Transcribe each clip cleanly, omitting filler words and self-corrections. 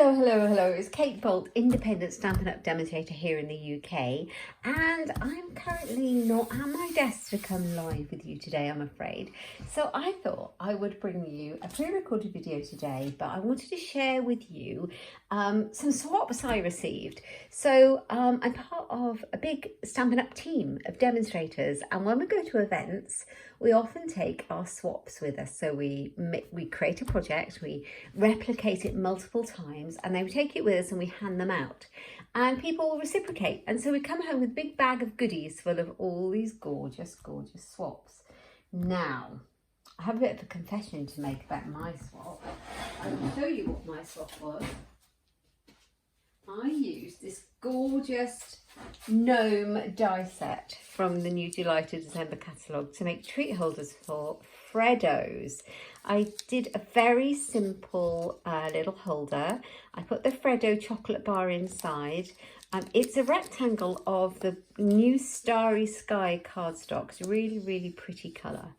Hello. It's Kate Bolt, independent Stampin' Up demonstrator here in the UK, and I'm currently not at my desk to come live with you today, I'm afraid. So I thought I would bring you a pre-recorded video today, but I wanted to share with you some swaps I received. So I'm part of a big Stampin' Up team of demonstrators, and when we go to events, we often take our swaps with us. So we create a project, we replicate it multiple times, and then we take it with us and we hand them out. And people will reciprocate. And so we come home with a big bag of goodies full of all these gorgeous swaps. Now, I have a bit of a confession to make about my swap. I will show you what my swap was. I used this gorgeous gnome die set from the new July to December catalogue to make treat holders for Freddos. I did a very simple little holder. I put the Freddo chocolate bar inside. It's a rectangle of the new Starry Sky cardstock. It's a really pretty colour.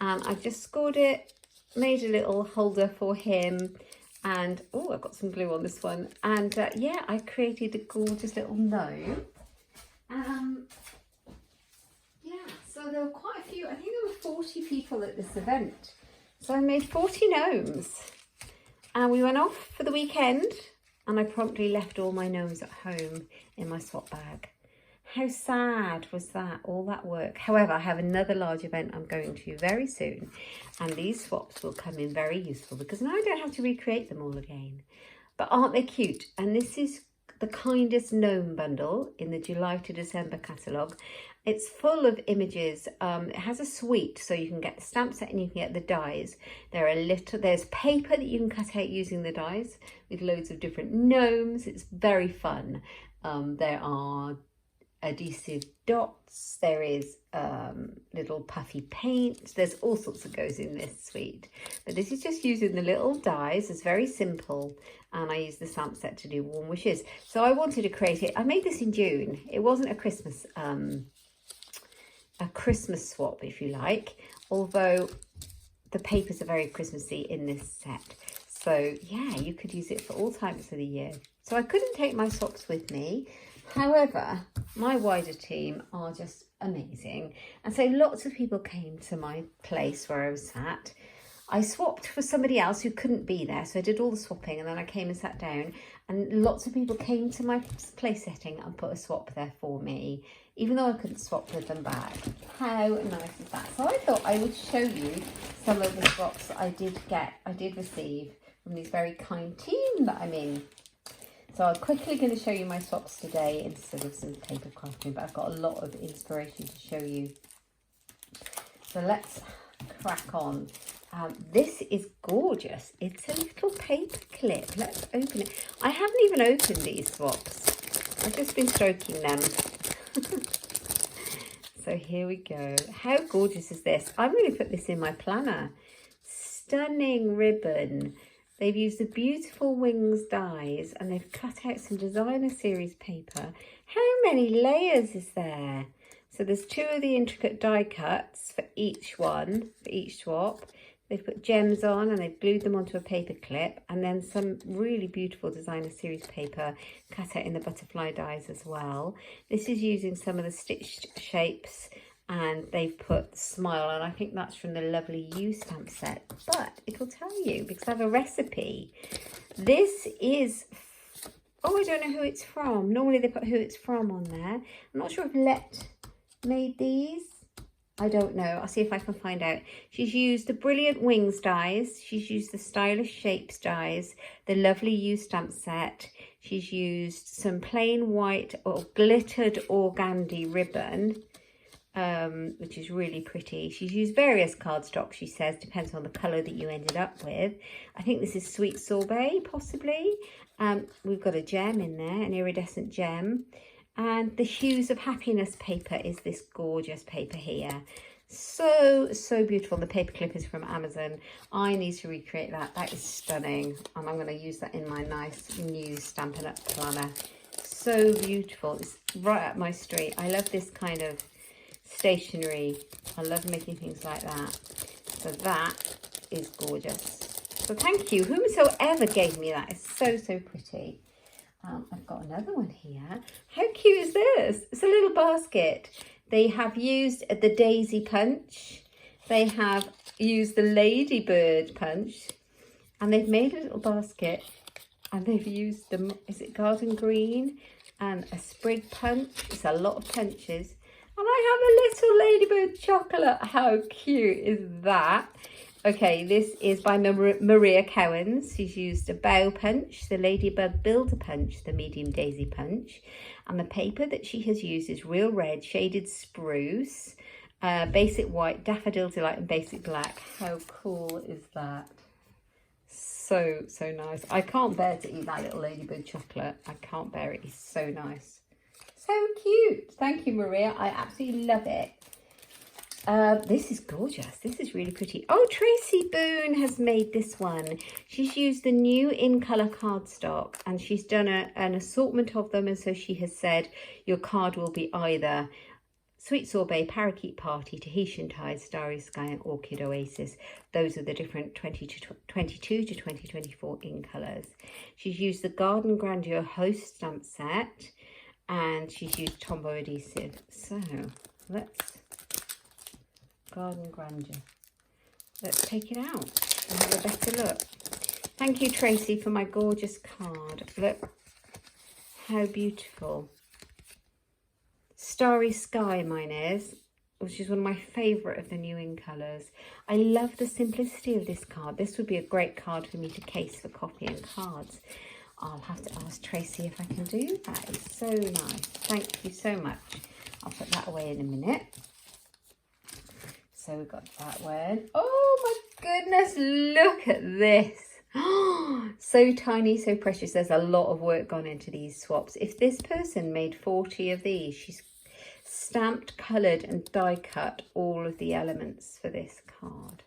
I've just scored it, made a little holder for him. And oh, I've got some glue on this one, and yeah, I created a gorgeous little gnome. Yeah, so there were quite a few. I think there were 40 people at this event, so I made 40 gnomes, and we went off for the weekend, and I promptly left all my gnomes at home in my swap bag. How sad was that, all that work? However, I have another large event I'm going to very soon, and these swaps will come in very useful because now I don't have to recreate them all again. But aren't they cute? And this is the Kindest Gnome bundle in the July to December catalogue. It's full of images. It has a suite, so you can get the stamp set and you can get the dies. There's paper that you can cut out using the dies with loads of different gnomes. It's very fun. There are adhesive dots, there is little puffy paint, there's all sorts that goes in this suite, but this is just using the little dies. It's very simple, and I use the stamp set to do warm wishes. So I wanted to create it. I made this in June. It wasn't a Christmas swap, if you like, although the papers are very Christmassy in this set. So yeah, you could use it for all times of the year. So I couldn't take my swaps with me. However, my wider team are just amazing. And so lots of people came to my place where I was sat. I swapped for somebody else who couldn't be there. So I did all the swapping, and then I came and sat down, and lots of people came to my place setting and put a swap there for me, even though I couldn't swap with them back. How nice is that? So I thought I would show you some of the swaps that I did receive from this very kind team that I'm in. So I'm quickly going to show you my swaps today instead of some paper crafting, but I've got a lot of inspiration to show you. So let's crack on. This is gorgeous. It's a little paper clip. Let's open it. I haven't even opened these swaps. I've just been stroking them. So here we go. How gorgeous is this? I'm going to put this in my planner. Stunning ribbon. They've used the beautiful wings dies, and they've cut out some designer series paper. How many layers is there? So there's 2 of the intricate die cuts for each one, for each swap. They've put gems on and they've glued them onto a paper clip, and then some really beautiful designer series paper cut out in the butterfly dies as well. This is using some of the stitched shapes, and they've put smile, and I think that's from the lovely U stamp set, but it'll tell you because I have a recipe. This is, oh, I don't know who it's from. Normally they put who it's from on there. I'm not sure if Let made these. I don't know. I'll see if I can find out. She's used the brilliant wings dies. She's used the stylish shapes dies, the lovely U stamp set. She's used some plain white or glittered organdy ribbon, which is really pretty. She's used various cardstock, she says, depends on the colour that you ended up with. I think this is sweet sorbet, possibly. We've got a gem in there, an iridescent gem. And the Hues of Happiness paper is this gorgeous paper here. So beautiful. The paper clip is from Amazon. I need to recreate that. That is stunning. And I'm going to use that in my nice new Stampin' Up planner. So beautiful. It's right up my street. I love this kind of stationery. I love making things like that. So that is gorgeous. So thank you, whomsoever gave me that. It's so, so pretty. I've got another one here. How cute is this? It's a little basket. They have used the daisy punch. They have used the ladybird punch. And they've made a little basket. And they've used the, is it garden green? And a sprig punch. It's a lot of punches. And I have a little ladybird chocolate. How cute is that? Okay, this is by Maria Cowens. She's used a bow punch, the Ladybird Builder punch, the medium daisy punch. And the paper that she has used is real red, shaded spruce, basic white, daffodil delight, and basic black. How cool is that? So, so nice. I can't bear to eat that little ladybird chocolate. I can't bear it. It's so nice. So cute. Thank you, Maria. I absolutely love it. This is gorgeous. This is really pretty. Oh, Tracy Boone has made this one. She's used the new in colour cardstock and she's done an assortment of them. And so she has said your card will be either Sweet Sorbet, Parakeet Party, Tahitian Tide, Starry Sky and Orchid Oasis. Those are the different 22 to 2024 in colours. She's used the Garden Grandeur Host stamp set and she's used Tombow adhesive. So let's Garden Grandeur. Let's take it out and have a better look. Thank you, Tracy, for my gorgeous card. Look how beautiful. Starry Sky mine is, which is one of my favourite of the new in colours. I love the simplicity of this card. This would be a great card for me to case for copying cards. I'll have to ask Tracy if I can do that. It's so nice. Thank you so much. I'll put that away in a minute. So we've got that one. Oh my goodness, look at this. So tiny, so precious. There's a lot of work gone into these swaps. If this person made 40 of these, she's stamped, coloured and die cut all of the elements for this card.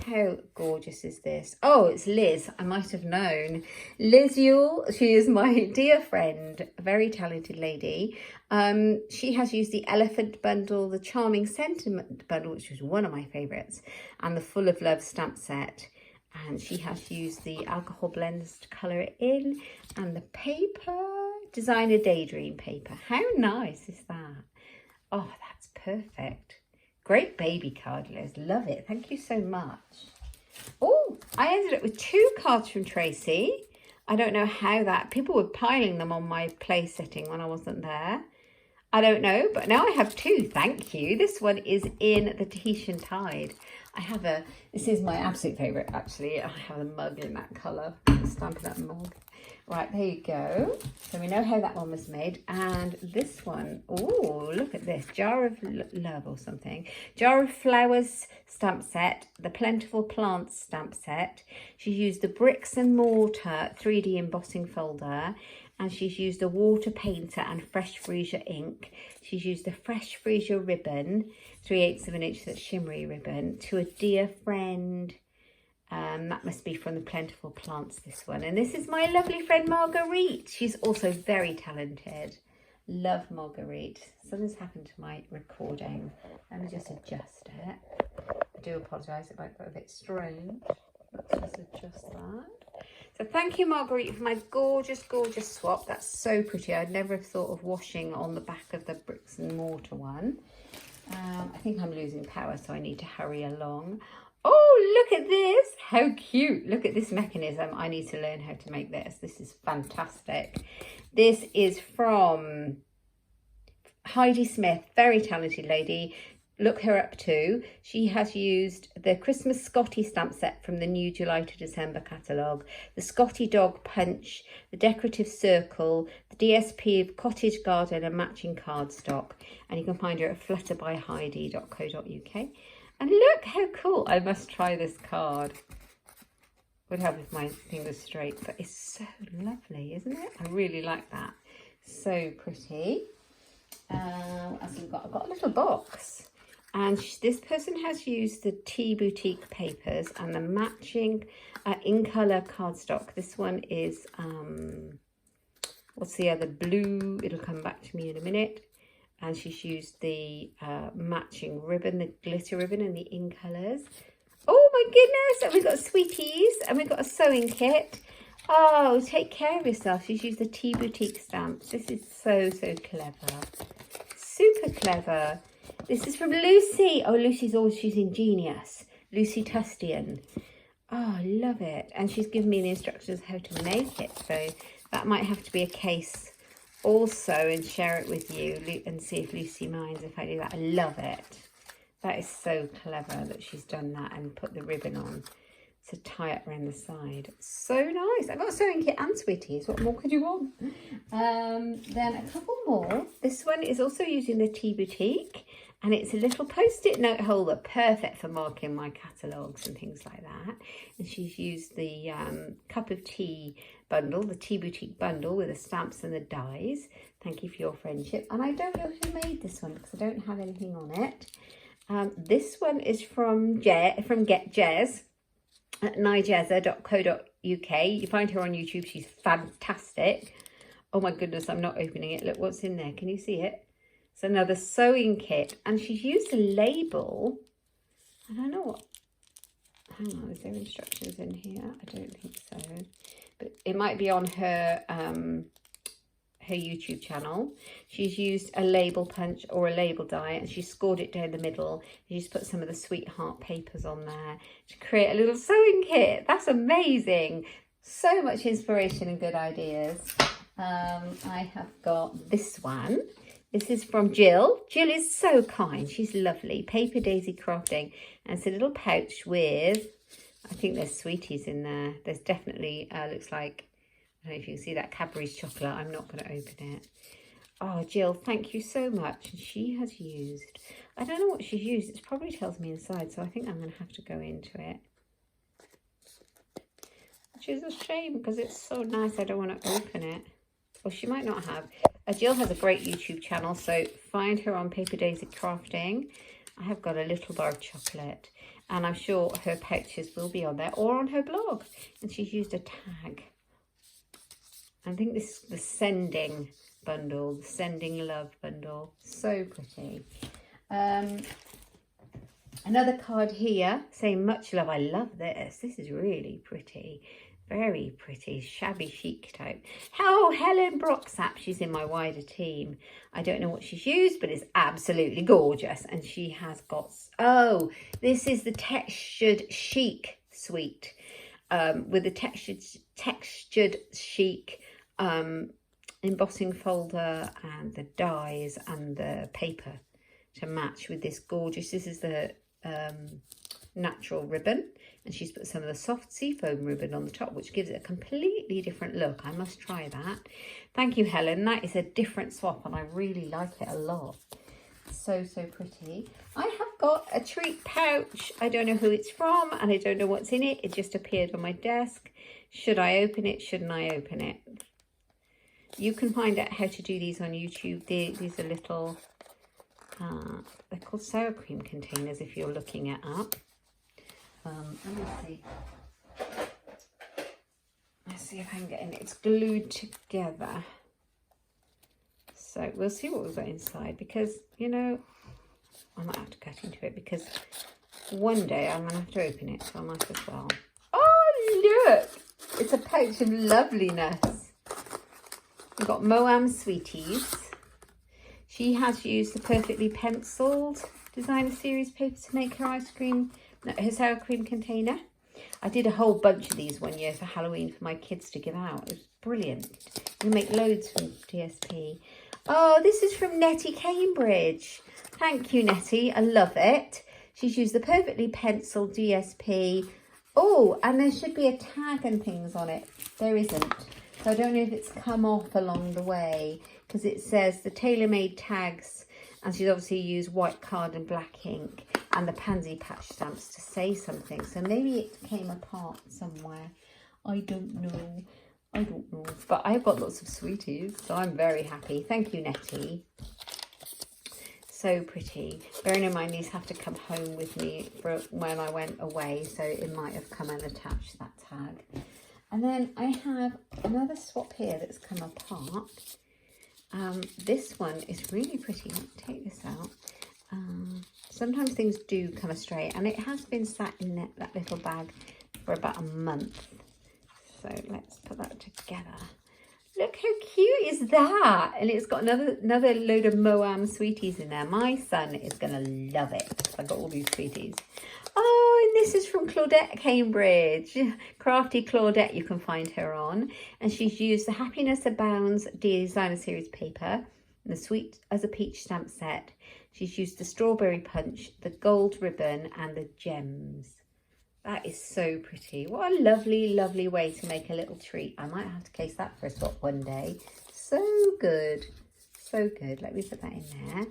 How gorgeous is this? Oh, it's Liz. I might have known. Liz Yule, she is my dear friend, a very talented lady. She has used the Elephant Bundle, the Charming Sentiment Bundle, which was one of my favourites, and the Full of Love stamp set. And she has used the alcohol blends to colour it in, and the paper, Designer Daydream paper. How nice is that? Oh, that's perfect. Great baby card, Liz. Love it. Thank you so much. Oh, I ended up with 2 cards from Tracy. I don't know how that... People were piling them on my place setting when I wasn't there. I don't know, but now I have 2. Thank you. This one is in the Tahitian Tide. I have a... This is my absolute favourite, actually. I have a mug in that colour. Stamping that mug. Right, there you go. So we know how that one was made. And this one, oh, look at this. Jar of Love or something. Jar of Flowers stamp set. The Plentiful Plants stamp set. She's used the Bricks and Mortar 3D embossing folder. And she's used a water painter and Fresh Freesia ink. She's used the Fresh Freesia ribbon, 3/8 of an inch, that's shimmery ribbon, to a dear friend. That must be from the Plentiful Plants, this one. And this is my lovely friend Marguerite. She's also very talented. Love Marguerite. Something's happened to my recording. Let me just adjust it. I do apologise, it might go a bit strange. Let's just adjust that. So thank you, Marguerite, for my gorgeous, gorgeous swap. That's so pretty. I'd never have thought of washing on the back of the Bricks and Mortar one. I think I'm losing power, so I need to hurry along. Oh, look at this. How cute. Look at this mechanism. I need to learn how to make this. This is fantastic. This is from Heidi Smith, very talented lady. Look her up too. She has used the Christmas Scotty stamp set from the new July to December catalogue, the Scotty Dog Punch, the Decorative Circle, the DSP of Cottage Garden and matching cardstock. And you can find her at flutterbyheidi.co.uk. And look how cool. I must try this card. Would help if my finger's straight, but it's so lovely, isn't it? I really like that. So pretty. As we've got, I've got a little box. And this person has used the Tea Boutique papers and the matching in colour cardstock. This one is, what's the other? Blue. It'll come back to me in a minute. And she's used the matching ribbon, the glitter ribbon and the in colours. Oh my goodness, and we've got sweeties, and we've got a sewing kit. Oh, take care of yourself. She's used the Tea Boutique stamps. This is so, so clever. Super clever. This is from Lucy. Oh, she's ingenious. Lucy Tustian. Oh, I love it. And she's given me the instructions how to make it. So that might have to be a case also, and share it with you and see if Lucy minds if I do that. I love it. That is so clever that she's done that and put the ribbon on to tie it around the side. So nice. I've got a sewing kit and sweeties. What more could you want? Then a couple more. This one is also using the Tea Boutique, and it's a little post-it note holder, perfect for marking my catalogues and things like that. And she's used the cup of tea bundle, the Tea Boutique bundle with the stamps and the dies. Thank you for your friendship. And I don't know who made this one because I don't have anything on it. This one is from Get Jez at nijezza.co.uk. You find her on YouTube. She's fantastic. Oh my goodness, I'm not opening it. Look what's in there. Can you see it? It's another sewing kit, and she's used a label. I don't know what. Hang on, is there instructions in here? I don't think so, but it might be on her her YouTube channel. She's used a label punch or a label die, and she's scored it down the middle. She's put some of the sweetheart papers on there to create a little sewing kit. That's amazing. So much inspiration and good ideas. I have got this one. This is from Jill. Jill is so kind. She's lovely. Paper Daisy Crafting. And it's a little pouch with, I think there's sweeties in there. There's definitely, looks like, I don't know if you can see that Cadbury's chocolate. I'm not going to open it. Oh, Jill, thank you so much. And she has used, I don't know what she's used. It probably tells me inside, so I think I'm going to have to go into it. Which is a shame because it's so nice. I don't want to open it. Well, she might not have. Jill has a great YouTube channel, so find her on Paper Daisy Crafting. I have got a little bar of chocolate, and I'm sure her pouches will be on there or on her blog. And she's used a tag. I think this is the Sending bundle, the Sending Love bundle. So pretty. Another card here saying much love. I love this. This is really pretty. Very pretty, shabby chic type. Oh, Helen Broxap. She's in my wider team. I don't know what she's used, but it's absolutely gorgeous. And she has got, oh, this is the Textured Chic suite with the textured chic embossing folder and the dies and the paper to match with this gorgeous. This is the natural ribbon, and she's put some of the soft seafoam ribbon on the top, which gives it a completely different look. I must try that. Thank you, Helen. That is a different swap, and I really like it a lot. So pretty. I have got a treat pouch. I don't know who it's from, and I don't know what's in it. It just appeared on my desk. Should I open it? Shouldn't I open it? You can find out how to do these on YouTube. These are little, they're called sour cream containers if you're looking it up. Let me see. Let's see if I can get in it. It's glued together. So we'll see what we've got inside, because, you know, I might have to cut into it because one day I'm going to have to open it, so I might as well. Oh, look! It's a pouch of loveliness. We've got Moam Sweeties. She has used the perfectly penciled designer series paper to make her her sour cream container. I did a whole bunch of these one year for Halloween for my kids to give out. It was brilliant. You can make loads from DSP. Oh, this is from Nettie Cambridge. Thank you, Nettie. I love it. She's used the perfectly penciled DSP. Oh, and there should be a tag and things on it. There isn't. So I don't know if it's come off along the way, because it says the tailor-made tags, and she's obviously used white card and black ink and the pansy patch stamps to say something. So maybe it came apart somewhere. I don't know. But I've got lots of sweeties, so I'm very happy. Thank you, Nettie. So pretty. Bearing in mind these have to come home with me for when I went away, so it might have come and attached that tag. And then I have another swap here that's come apart. This one is really pretty. Let me take this out. Sometimes things do come astray, and it has been sat in that little bag for about a month. So let's put that together. Look how cute is that? And it's got another load of Moam sweeties in there. My son is going to love it. I've got all these sweeties. Oh, and this is from Claudette Cambridge. Crafty Claudette, you can find her on. And she's used the Happiness Abounds Designer Series paper, and the Sweet as a Peach stamp set. She's used the Strawberry Punch, the gold ribbon, and the gems. That is so pretty. What a lovely, lovely way to make a little treat. I might have to case that for a swap one day. So good. So good. Let me put that in there.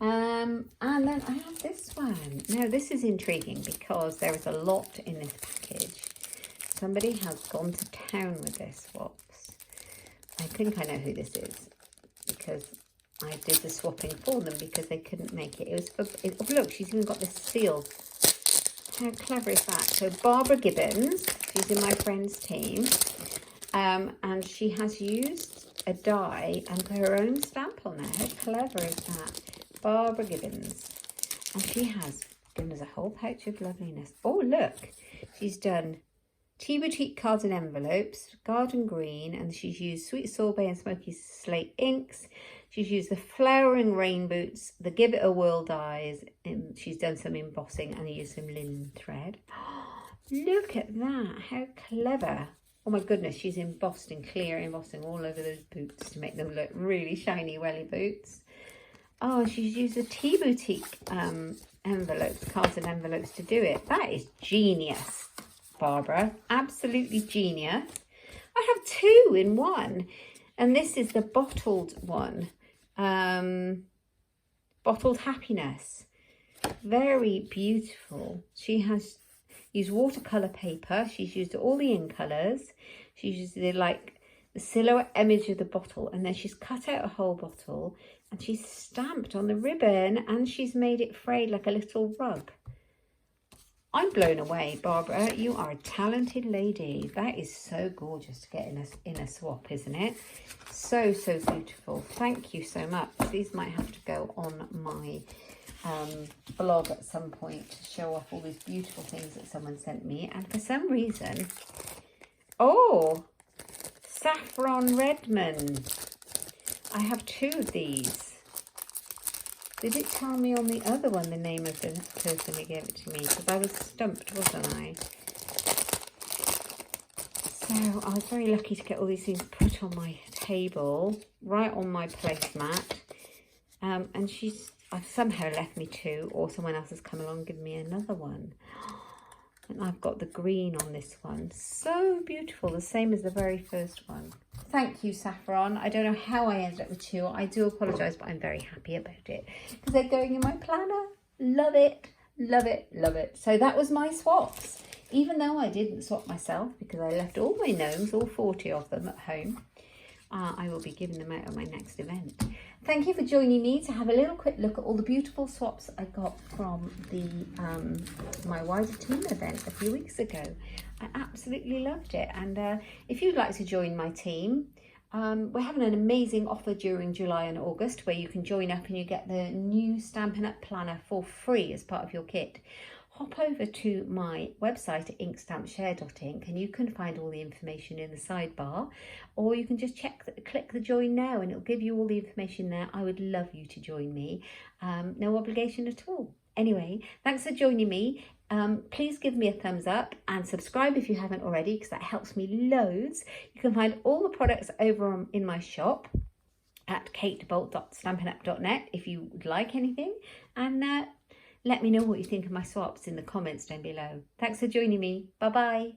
And then I have this one. Now, this is intriguing because there is a lot in this package. Somebody has gone to town with their swaps. I think I know who this is because I did the swapping for them because they couldn't make it. It was for, oh, look, she's even got this seal. How clever is that? So Barbara Gibbons, she's in my friend's team, and she has used a die and put her own stamp on there. How clever is that? Barbara Gibbons. And she has given us a whole pouch of loveliness. Oh, look, she's done Tea Boutique cards and envelopes, garden green, and she's used Sweet Sorbet and Smoky Slate inks. She's used the Flowering Rain Boots, the Give It a Whirl dies, and she's done some embossing and used some linen thread. Look at that, how clever. Oh my goodness, she's embossed in clear embossing all over those boots to make them look really shiny welly boots. Oh, she's used the Tea Boutique envelopes, cards and envelopes to do it. That is genius, Barbara. Absolutely genius. I have two in one. And this is the bottled one. Bottled Happiness. Very beautiful. She has used watercolour paper. She's used all the in colours. She's used the silhouette image of the bottle, and then she's cut out a whole bottle and she's stamped on the ribbon and she's made it frayed like a little rug. I'm blown away, Barbara. You are a talented lady. That is so gorgeous to get in a swap, isn't it? So, so beautiful. Thank you so much. These might have to go on my blog at some point to show off all these beautiful things that someone sent me. And for some reason, oh, Saffron Redmond. I have two of these. Did it tell me on the other one the name of the person who gave it to me? Because I was stumped, wasn't I? So I was very lucky to get all these things put on my table, right on my placemat. And I've somehow left me two, or someone else has come along and given me another one. And I've got the green on this one. So beautiful, the same as the very first one. Thank you, Saffron. I don't know how I ended up with two. I do apologise, but I'm very happy about it because they're going in my planner. Love it, love it, love it. So that was my swaps. Even though I didn't swap myself because I left all my gnomes, all 40 of them at home. I will be giving them out at my next event. Thank you for joining me to have a little quick look at all the beautiful swaps I got from the my wider team event a few weeks ago. I absolutely loved it. And if you'd like to join my team, we're having an amazing offer during July and August where you can join up and you get the new Stampin' Up! Planner for free as part of your kit. Hop over to my website at inkstampshare.ink and you can find all the information in the sidebar, or you can just click the join now and it'll give you all the information there. I would love you to join me. No obligation at all. Anyway, thanks for joining me. Please give me a thumbs up and subscribe if you haven't already because that helps me loads. You can find all the products over in my shop at katebolt.stampinup.net if you would like anything. And let me know what you think of my swaps in the comments down below. Thanks for joining me. Bye-bye.